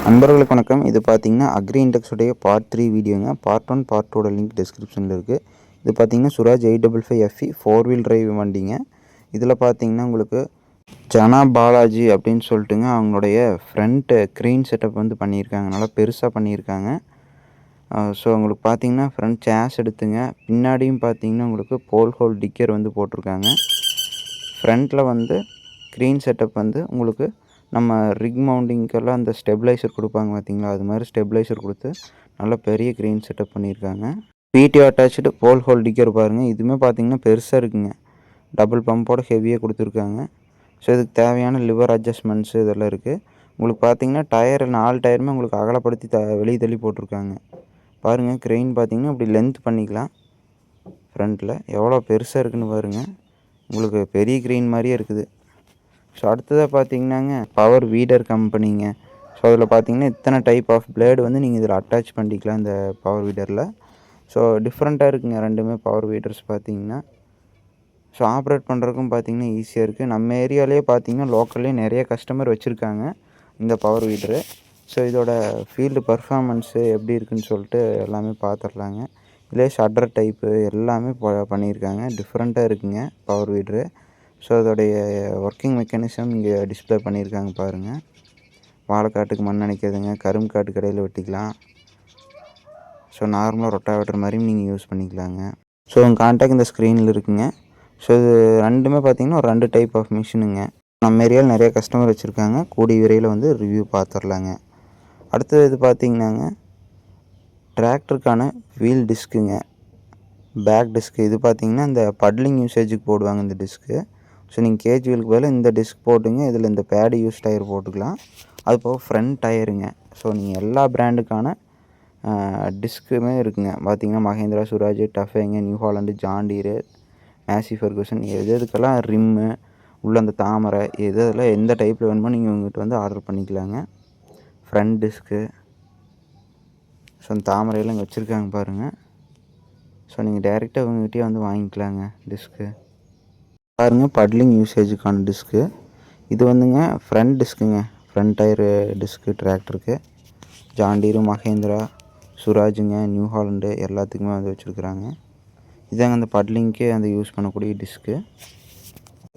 நண்பர்களுக்கு வணக்கம். இது பார்த்தீங்கன்னா அக்ரி இண்டெக்ஸ் உடைய பார்ட் 3 வீடியோங்க. பார்ட் 1 பார்ட் 2 லிங்க் டிஸ்கிரிப்ஷனில் இருக்குது. இது பார்த்தீங்கன்னா சுராஜ் 855FE 4 வீல் டிரைவ் வண்டிங்க. இதில் பார்த்தீங்கன்னா உங்களுக்கு ஜனா பாலாஜி அப்படின்னு சொல்லிட்டுங்க அவங்களுடைய ஃப்ரண்ட்டு க்ரீன் செட்டப் வந்து பண்ணியிருக்காங்க. நல்லா பெருசாக பண்ணியிருக்காங்க. ஸோ உங்களுக்கு பார்த்தீங்கன்னா ஃப்ரண்ட் சேஸ் எடுத்துங்க. பின்னாடியும் பார்த்தீங்கன்னா உங்களுக்கு போல் ஹோல் டிக்கர் வந்து போட்டிருக்காங்க. ஃப்ரண்ட்டில் வந்து க்ரீன் செட்டப் வந்து உங்களுக்கு நம்ம ரிக் மவுண்டிங்கெல்லாம் அந்த ஸ்டெபிளைசர் கொடுப்பாங்க பார்த்தீங்களா, அது மாதிரி ஸ்டெபிளைசர் கொடுத்து நல்ல பெரிய க்ரீன் செட்டப் பண்ணியிருக்காங்க. பிடிஓ அட்டாச்சு போல் ஹோல் டிக்கர் பாருங்கள். இதுவுமே பார்த்தீங்கன்னா பெருசாக இருக்குங்க. டபுள் பம்போட ஹெவியாக கொடுத்துருக்காங்க. ஸோ இதுக்கு தேவையான லிவர் அட்ஜஸ்ட்மெண்ட்ஸு இதெல்லாம் இருக்குது. உங்களுக்கு பார்த்தீங்கன்னா டயர் 4 டயருமே உங்களுக்கு அகலப்படுத்தி வெளியே தள்ளி போட்டிருக்காங்க. பாருங்கள் க்ரெயின் பார்த்தீங்கன்னா இப்படி லென்த் பண்ணிக்கலாம். ஃப்ரண்ட்டில் எவ்வளோ பெருசாக இருக்குதுன்னு பாருங்கள். உங்களுக்கு பெரிய க்ரெயின் மாதிரியே இருக்குது. ஸோ அடுத்ததாக பார்த்தீங்கன்னாங்க பவர் வீடர் கம்பெனிங்க. ஸோ அதில் பார்த்தீங்கன்னா இத்தனை டைப் ஆஃப் பிளேடு வந்து நீங்கள் இதில் அட்டாச் பண்ணிக்கலாம் இந்த பவர் வீடரில். ஸோ டிஃப்ரெண்ட்டாக இருக்குங்க ரெண்டுமே பவர் வீடர்ஸ் பார்த்தீங்கன்னா. ஸோ ஆப்ரேட் பண்ணுறதுக்கும் பார்த்தீங்கன்னா ஈஸியாக இருக்குது. நம்ம ஏரியாலேயே பார்த்தீங்கன்னா லோக்கல்லே நிறைய கஸ்டமர் வச்சுருக்காங்க இந்த பவர் வீடரு. ஸோ இதோட ஃபீல்டு பர்ஃபார்மன்ஸு எப்படி இருக்குதுன்னு சொல்லிட்டு எல்லாமே பார்த்துடலாங்க. இதிலே ஷட்டர் டைப்பு எல்லாமே பண்ணியிருக்காங்க. டிஃப்ரெண்ட்டாக இருக்குங்க பவர் வீடரு. ஸோ அதோடைய ஒர்க்கிங் மெக்கானிசம் இங்கே டிஸ்பிளே பண்ணியிருக்காங்க பாருங்கள். வாழைக்காட்டுக்கு மண் அணைக்கிறதுங்க, கரும்பு காட்டு கடையில் வெட்டிக்கலாம். ஸோ நார்மலாக ரொட்டாவேட்டர் மாதிரியும் நீங்கள் யூஸ் பண்ணிக்கலாங்க. ஸோ உங்கள் கான்டாக்ட் இந்த ஸ்க்ரீனில் இருக்குங்க. ஸோ இது ரெண்டுமே பார்த்தீங்கன்னா ஒரு 2 டைப் ஆஃப் மிஷினுங்க. நம்ம ஏரியாவில் நிறைய கஸ்டமர் வச்சுருக்காங்க. கூடிய விரைவில் வந்து ரிவ்யூ பார்த்துடலாங்க. அடுத்தது இது பார்த்தீங்கன்னாங்க டிராக்டருக்கான வீல் டிஸ்க்குங்க, பேக் டிஸ்க்கு. இது பார்த்தீங்கன்னா இந்த பட்லிங் யூசேஜுக்கு போடுவாங்க இந்த டிஸ்க்கு. ஸோ நீங்கள் கேஜ் வீலுக்கு பதில் இந்த டிஸ்க் போட்டுங்க. இதில் இந்த பேடு யூஸ் டயர் போட்டுக்கலாம். அது போக ஃப்ரண்ட் டயருங்க. ஸோ நீங்கள் எல்லா பிராண்டுக்கான டிஸ்க்குமே இருக்குங்க. பார்த்தீங்கன்னா மஹேந்திரா, சுராஜ், டஃபேங்க, new Holland, John Deere, Massey Ferguson எதுக்கெல்லாம் ரிம்மு உள்ள அந்த தாமரை எதில் எந்த டைப்பில் வேணுமோ நீங்கள் உங்கள்கிட்ட வந்து ஆர்டர் பண்ணிக்கலாங்க. Front disc. ஸோ அந்த தாமரையெல்லாம் இங்கே வச்சுருக்காங்க பாருங்கள். ஸோ நீங்கள் டைரெக்டாக இவங்ககிட்டயே வந்து வாங்கிக்கலாங்க டிஸ்க்கு. பாருங்கள் பட்லிங் யூசேஜுக்கான டிஸ்க்கு. இது வந்துங்க ஃப்ரண்ட் டிஸ்க்குங்க. ஃப்ரண்ட் டயரு டிஸ்க்கு டிராக்டருக்கு. ஜான் டீரு, மஹேந்திரா, சுராஜுங்க, நியூ ஹாலண்டு எல்லாத்துக்குமே வந்து வச்சுருக்குறாங்க. இதாங்க அந்த பட்லிங்க்கே அந்த யூஸ் பண்ணக்கூடிய டிஸ்க்கு.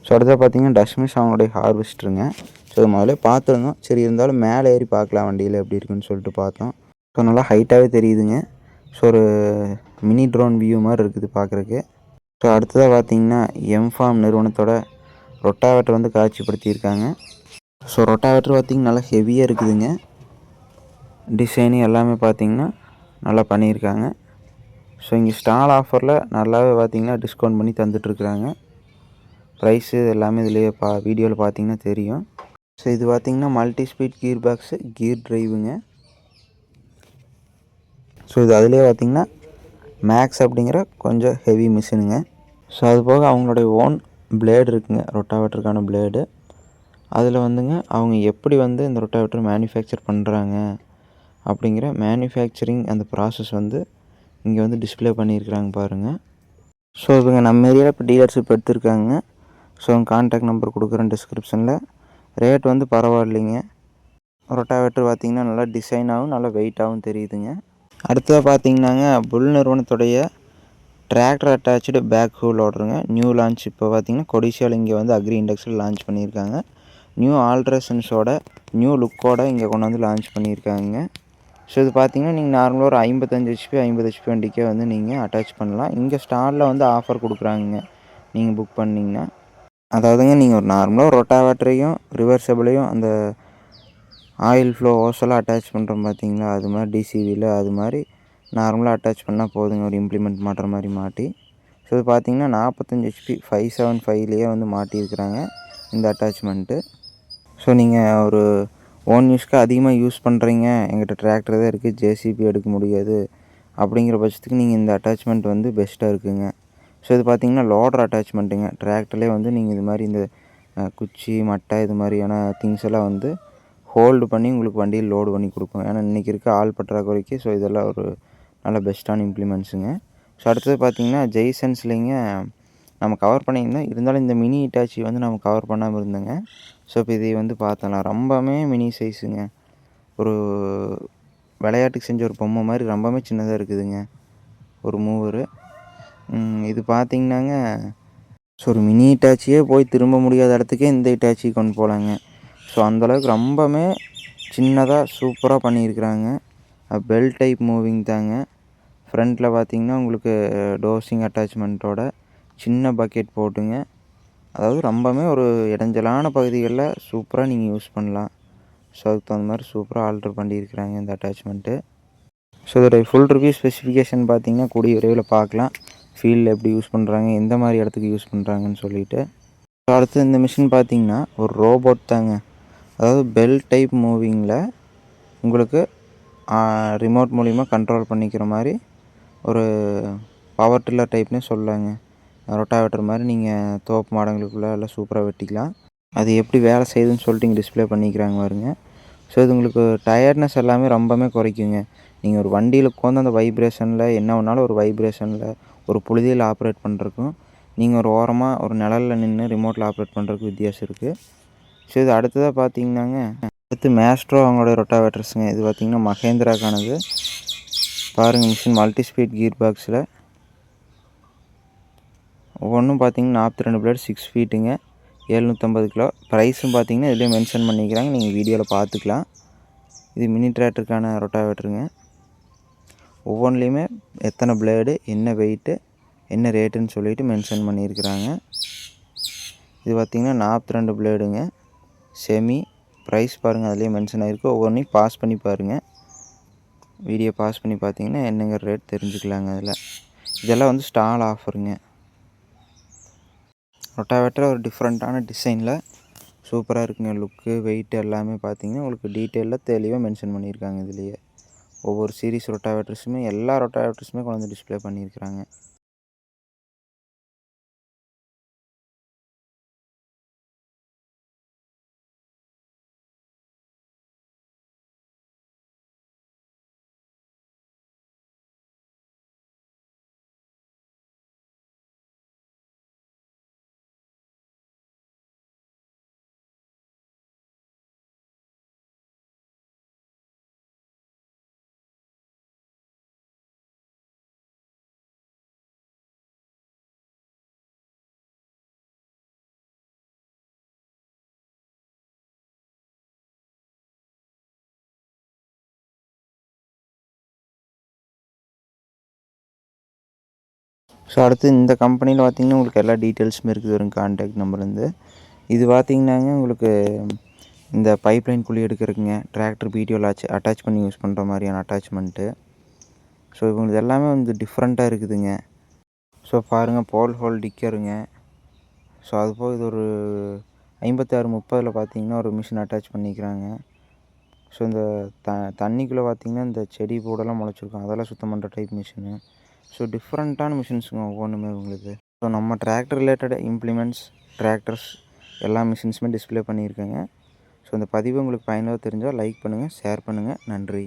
ஸோ அடுத்தது பார்த்தீங்கன்னா டஸ்மிஸ் அவங்களுடைய ஹார்வெஸ்டருங்க. ஸோ அது முதல்ல பார்த்துருந்தோம். சரி இருந்தாலும் மேலே ஏறி பார்க்கலாம் வண்டியில் எப்படி இருக்குன்னு சொல்லிட்டு பார்த்தோம். ஸோ நல்லா ஹைட்டாகவே தெரியுதுங்க. ஸோ ஒரு மினி ட்ரோன் வியூ மாதிரி இருக்குது பார்க்குறக்கு. ஸோ அடுத்ததாக பார்த்தீங்கன்னா எம்ஃபார்ம் நிறுவனத்தோட ரொட்டாவேட்டர் வந்து காட்சிப்படுத்தியிருக்காங்க. ஸோ ரொட்டாவேட்டர் பார்த்திங்கன்னா நல்லா ஹெவியாக இருக்குதுங்க. டிசைனு எல்லாமே பார்த்திங்கன்னா நல்லா பண்ணியிருக்காங்க. ஸோ இங்கே ஸ்டால் ஆஃபரில் நல்லாவே பார்த்திங்கன்னா டிஸ்கவுண்ட் பண்ணி தந்துட்டுருக்குறாங்க. ப்ரைஸு எல்லாமே இதிலேயே வீடியோவில் பார்த்திங்கன்னா தெரியும். ஸோ இது பார்த்திங்கன்னா மல்டி ஸ்பீட் கீர் பாக்ஸு, கீர் ட்ரைவுங்க. ஸோ இது அதிலே பார்த்திங்கன்னா மேக்ஸ் அப்படிங்கிற கொஞ்சம் ஹெவி மிஷினுங்க. ஸோ அது போக அவங்களுடைய ஓன் பிளேடு இருக்குங்க, ரொட்டாவேட்டருக்கான பிளேடு. அதில் வந்துங்க அவங்க எப்படி வந்து இந்த ரொட்டாவேட்டர் மேனுஃபேக்சர் பண்ணுறாங்க அப்படிங்கிற மேனுஃபேக்சரிங் அந்த ப்ராசஸ் வந்து இங்கே வந்து டிஸ்பிளே பண்ணியிருக்கிறாங்க பாருங்கள். ஸோ இவங்க நம்ம ஏரியாவில் இப்போ டீலர்ஷிப் எடுத்திருக்காங்க. ஸோ அவங்க கான்டாக்ட் நம்பர் கொடுக்குறேன் டிஸ்கிரிப்ஷனில். ரேட் வந்து பரவாயில்லைங்க. ரொட்டாவேட்டர் பார்த்திங்கன்னா நல்லா டிசைனாகவும் நல்லா வெயிட்டாகவும் தெரியுதுங்க. அடுத்ததாக பார்த்திங்கன்னாங்க புல் நிறுவனத்துடைய tractor attach back Hul லோடருங்க. New launch இப்போ பார்த்திங்கன்னா கொடிஷியாவில் இங்கே வந்து அக்ரி இண்டெக்ஸில் லான்ச் பண்ணியிருக்காங்க. நியூ ஆல்ட்ரேஷன்ஸோட நியூ லுக்கோட இங்கே கொண்டு வந்து லான்ச் பண்ணியிருக்காங்க. ஸோ இது பார்த்திங்கன்னா நீங்கள் நார்மலாக ஒரு 55 HP 50 HP வண்டிக்கே வந்து நீங்கள் அட்டாச் பண்ணலாம். இங்கே ஸ்டாலில் வந்து ஆஃபர் கொடுக்குறாங்க நீங்கள் புக் பண்ணிங்கன்னா. அதாவதுங்க நீங்கள் ஒரு நார்மலாக ரொட்டாவேட்டரையும் ரிவர்சபிளையும் அந்த ஆயில் ஃப்ளோ ஓஸெல்லாம் அட்டாச் பண்ணுறோம் பார்த்தீங்களா, அது மாதிரி டிசிவியில் அது மாதிரி நார்மலாக அட்டாச் பண்ணால் போதுங்க. ஒரு இம்ப்ளிமெண்ட் மாட்டுற மாதிரி மாட்டி. ஸோ இது பார்த்திங்கன்னா 45 HP 575லேயே வந்து மாட்டியிருக்கிறாங்க இந்த அட்டாச்மெண்ட்டு. ஸோ நீங்கள் ஒரு ஓன் யூஸ்க்கு அதிகமாக யூஸ் பண்ணுறீங்க, எங்கிட்ட டிராக்டர் தான் இருக்குது, ஜேசிபி எடுக்க முடியாது அப்படிங்கிற பட்சத்துக்கு நீங்கள் இந்த அட்டாச்மெண்ட் வந்து பெஸ்ட்டாக இருக்குதுங்க. ஸோ இது பார்த்திங்கன்னா லோடர் அட்டாச்மெண்ட்டுங்க. டிராக்டர்லேயே வந்து நீங்கள் இது மாதிரி இந்த குச்சி மட்டை இது மாதிரியான திங்ஸ் எல்லாம் வந்து ஹோல்டு பண்ணி உங்களுக்கு வண்டியில் லோடு பண்ணி கொடுக்கும். ஏன்னா இன்றைக்கி இருக்க ஆள் பற்றாக்குறைக்கு ஸோ இதெல்லாம் ஒரு நல்ல பெஸ்ட்டான இம்ப்ளிமெண்ட்ஸுங்க. ஸோ அடுத்தது பார்த்திங்கன்னா ஜெய்சன்ஸ்லேங்க நம்ம கவர் பண்ணியிருந்தோம். இருந்தாலும் இந்த மினி இட்டாச்சி வந்து நம்ம கவர் பண்ணாமல் இருந்தோங்க. ஸோ இப்போ இதை வந்து பார்த்தலாம். ரொம்பவுமே மினி சைஸுங்க. ஒரு விளையாட்டுக்கு செஞ்ச ஒரு பொம்மை மாதிரி ரொம்பவே சின்னதாக இருக்குதுங்க ஒரு மூவரு. இது பார்த்திங்கனாங்க, ஸோ ஒரு மினி இட்டாச்சியே போய் திரும்ப முடியாத இடத்துக்கே இந்த இட்டாச்சி கொண்டு போகலாங்க. ஸோ அந்தளவுக்கு ரொம்பவுமே சின்னதாக சூப்பராக பண்ணியிருக்கிறாங்க. பெல் டைப் மூவிங் தாங்க. ஃப்ரண்ட்டில் பார்த்திங்கன்னா உங்களுக்கு டோசிங் அட்டாச்மெண்ட்டோட சின்ன பக்கெட் போட்டுங்க. அதாவது ரொம்பவுமே ஒரு இடைஞ்சலான பகுதிகளில் சூப்பராக நீங்கள் யூஸ் பண்ணலாம். ஸோ அதுக்கு தகுந்த மாதிரி சூப்பராக ஆல்ட்ரு பண்ணியிருக்கிறாங்க இந்த அட்டாச்மெண்ட்டு. ஸோ இதோடைய ஃபுல் ரிவ்யூ ஸ்பெசிஃபிகேஷன் பார்த்திங்கன்னா கூடிய விரைவில் பார்க்கலாம். ஃபீல்டில் எப்படி யூஸ் பண்ணுறாங்க, எந்த மாதிரி இடத்துக்கு யூஸ் பண்ணுறாங்கன்னு சொல்லிட்டு. ஸோ அடுத்து இந்த மிஷின் பார்த்திங்கன்னா ஒரு ரோபோட் தாங்க. அதாவது பெல் டைப் மூவிங்கில் உங்களுக்கு ரிமோட் மூலிமா கண்ட்ரோல் பண்ணிக்கிற மாதிரி ஒரு பவர் டில்லர் டைப்னே சொல்லலாங்க. ரொட்டாவேட்டர் மாதிரி நீங்கள் தோப்பு மாடங்களுக்குள்ளே எல்லாம் சூப்பராக வெட்டிக்கலாம். அது எப்படி வேலை செய்யுதுன்னு சொல்லிட்டு இங்கே டிஸ்பிளே பண்ணிக்கிறாங்க பாருங்க. ஸோ இது உங்களுக்கு டயர்ட்னஸ் எல்லாமே ரொம்பவே குறைக்குங்க. நீங்கள் ஒரு வண்டியில் உட்காந்து அந்த வைப்ரேஷனில் என்ன வேணாலும் ஒரு வைப்ரேஷனில் ஒரு புழுதியில் ஆப்ரேட் பண்ணுறதுக்கும் நீங்கள் ஒரு ஓரமாக ஒரு நிழலில் நின்று ரிமோட்டில் ஆப்ரேட் பண்ணுறதுக்கு வித்தியாசம் இருக்குது. ஸோ இது அடுத்ததாக பார்த்தீங்கன்னாங்க, அடுத்து மேஸ்ட்ரோ அவங்களோட ரொட்டாவேட்டர்ஸுங்க. இது பார்த்திங்கன்னா மகேந்திராக்கானது. பாருங்கள் மிஷின் மல்டி ஸ்பீட் கியர் பாக்ஸில் ஒவ்வொன்றும் பார்த்திங்கன்னா 42 பிளேட் 6 ஃபீட்டுங்க, 750 கிலோ. ப்ரைஸும் பார்த்திங்கன்னா இதிலே மென்ஷன் பண்ணிக்கிறாங்க, நீங்கள் வீடியோவில் பார்த்துக்கலாம். இது மினி டிராக்டருக்கான ரொட்டாவேட்டருங்க. ஒவ்வொன்றுலேயுமே எத்தனை பிளேடு, என்ன வெயிட்டு, என்ன ரேட்டுன்னு சொல்லிட்டு மென்ஷன் பண்ணியிருக்கிறாங்க. இது பார்த்திங்கன்னா 42 பிளேடுங்க, செமி. ப்ரைஸ் பாருங்கள் அதிலே மென்ஷன் ஆகிருக்கு. ஒவ்வொன்றையும் பாஸ் பண்ணி பாருங்கள். வீடியோ பாஸ் பண்ணி பார்த்தீங்கன்னா என்னங்கிற ரேட் தெரிஞ்சுக்கலாங்க. இதெல்லாம் வந்து ஸ்டால் ஆஃபருங்க. ரொட்டாவேட்டர் ஒரு டிஃப்ரெண்ட்டான டிசைனில் சூப்பராக இருக்குங்க. லுக்கு, வெயிட் எல்லாமே பார்த்தீங்கன்னா உங்களுக்கு டீட்டெயிலாக தெளிவாக மென்ஷன் பண்ணியிருக்காங்க. இதுலேயே ஒவ்வொரு சீரீஸ் ரொட்டாவேட்டர்ஸுமே எல்லா ரொட்டாவேட்டர்ஸுமே கொண்டு வந்து டிஸ்பிளே பண்ணியிருக்கிறாங்க. ஸோ அடுத்து இந்த கம்பெனியில் பார்த்திங்கன்னா உங்களுக்கு எல்லா டீட்டெயில்ஸுமே இருக்குது. வரும் கான்டாக்ட் நம்பர்லேருந்து. இது பார்த்திங்கன்னாங்க உங்களுக்கு இந்த பைப்லைன் குழி எடுக்கிறதுக்குங்க, டிராக்டர் பிடிஓவில் அட்டாச் பண்ணி யூஸ் பண்ணுற மாதிரியான அட்டாச்மெண்ட்டு. ஸோ இவங்களுக்கு எல்லாமே வந்து டிஃப்ரெண்ட்டாக இருக்குதுங்க. ஸோ பாருங்கள், போல் ஹோல் டிக்கருங்க. ஸோ அதுபோக இது ஒரு 5630 பார்த்திங்கன்னா ஒரு மிஷின் அட்டாச் பண்ணிக்கிறாங்க. ஸோ இந்த தண்ணிக்குள்ளே பார்த்திங்கன்னா இந்த செடி பூடெல்லாம் முளைச்சிருக்கும், அதெல்லாம் சுத்தம் பண்ணுற டைப் மிஷினு. ஸோ டிஃப்ரெண்ட்டான மிஷின்ஸுங்க ஒவ்வொன்றுமே உங்களுக்கு. ஸோ நம்ம டிராக்டர் ரிலேட்டட் இம்ப்ளிமெண்ட்ஸ், டிராக்டர்ஸ் எல்லா மிஷின்ஸுமே டிஸ்பிளே பண்ணியிருக்கேங்க. ஸோ இந்த பதிவு உங்களுக்கு பயனுள்ளதாக தெரிஞ்சால் லைக் பண்ணுங்கள், ஷேர் பண்ணுங்கள். நன்றி.